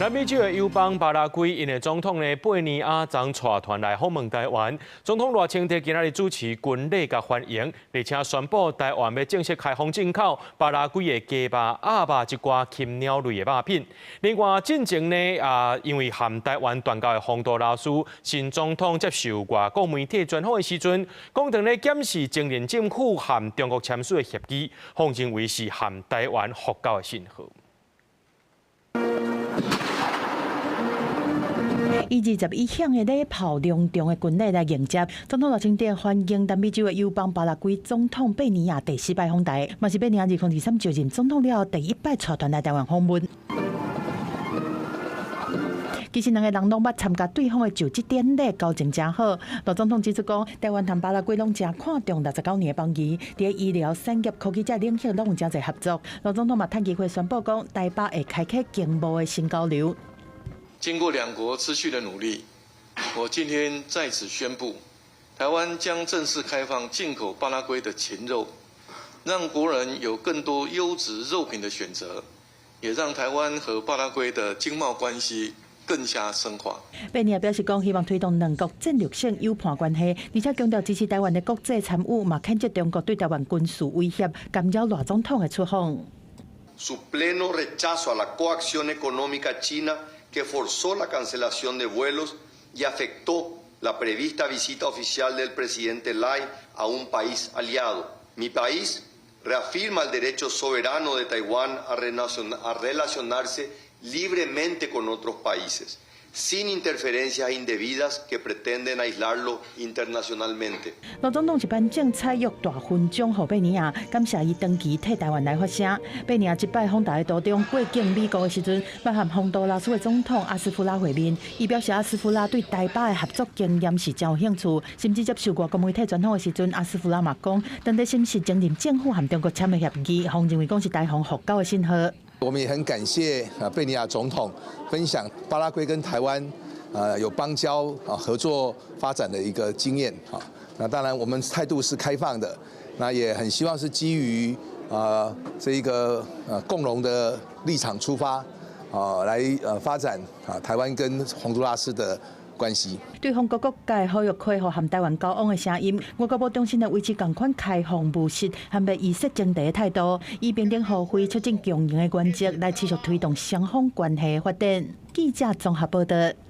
南美洲的友邦巴拉圭，因的總統呢貝尼亞將帶團來訪問台灣。總統賴清德今仔日主持軍禮甲歡迎，而且宣布台灣要正式開放進口巴拉圭的雞肉、鴨肉一寡禽鳥類的肉品。另外，進前呢因為和台灣斷交的洪都拉斯新總統接受外國媒體專訪的時陣，講到呢檢視前任政府和中國簽署的協議，奉認為是和台灣復交的信號。以21響的禮炮隆重的軍禮來迎接總統賴清德歡迎南美洲的友邦巴拉圭總統貝尼亞第4擺訪台，嘛是貝尼亞2023就任總統了第1擺帶團來台灣訪問。其實兩個人攏捌參加對方的就職典禮，交情真好。賴總統指出講，台灣和巴拉圭攏真看重69年的邦誼，在醫療、產業、科技這領域攏有真濟合作。賴總統嘛趁機會宣布講，台巴會開啟經貿的新交流。經過兩國持續的努力，我今天在此宣布，台灣將正式開放進口巴拉圭的禽肉，讓國人有更多優質肉品的選擇，也讓台灣和巴拉圭的經貿關係更加深化。貝尼亞表示講，希望推動兩國戰略性友伴關係，而且強調支持台灣的國際參與，嘛譴責中國對台灣軍事威脅，干擾賴總統的出訪。que forzó la cancelación de vuelos y afectó la prevista visita oficial del presidente Lai a un país aliado. Mi país reafirma el derecho soberano de Taiwán a relacionarse libremente con otros países, sin interferencias indebidas que pretenden aislarlo internacionalmente. 賴總統一頒證採約大勳章給貝尼亞，感謝伊長期替台灣來發聲。貝尼亞一擺訪台的途中過境美國的時陣，捌和洪都拉斯的總統阿斯夫拉會面。伊表示阿斯夫拉對台巴的合作經驗是真有興趣，甚至接受外國媒體專訪的時陣，阿斯夫拉嘛講，當地是不是前任政府和中國簽的協議，奉認為講是台方復交的信號。我們也很感謝貝尼亞總統分享巴拉圭跟台灣有邦交合作發展的一個經驗。那當然我們態度是開放的，那也很希望是基於這一個共榮的立場出發，來發展台灣跟洪都拉斯的關係。對方各國界呼籲開放和台灣交往的聲音，外交部中心的維持同款開放務實和袂以色爭地的態度，以平等互惠、促進共贏的原則來持續推動雙方關係的發展。記者綜合報道。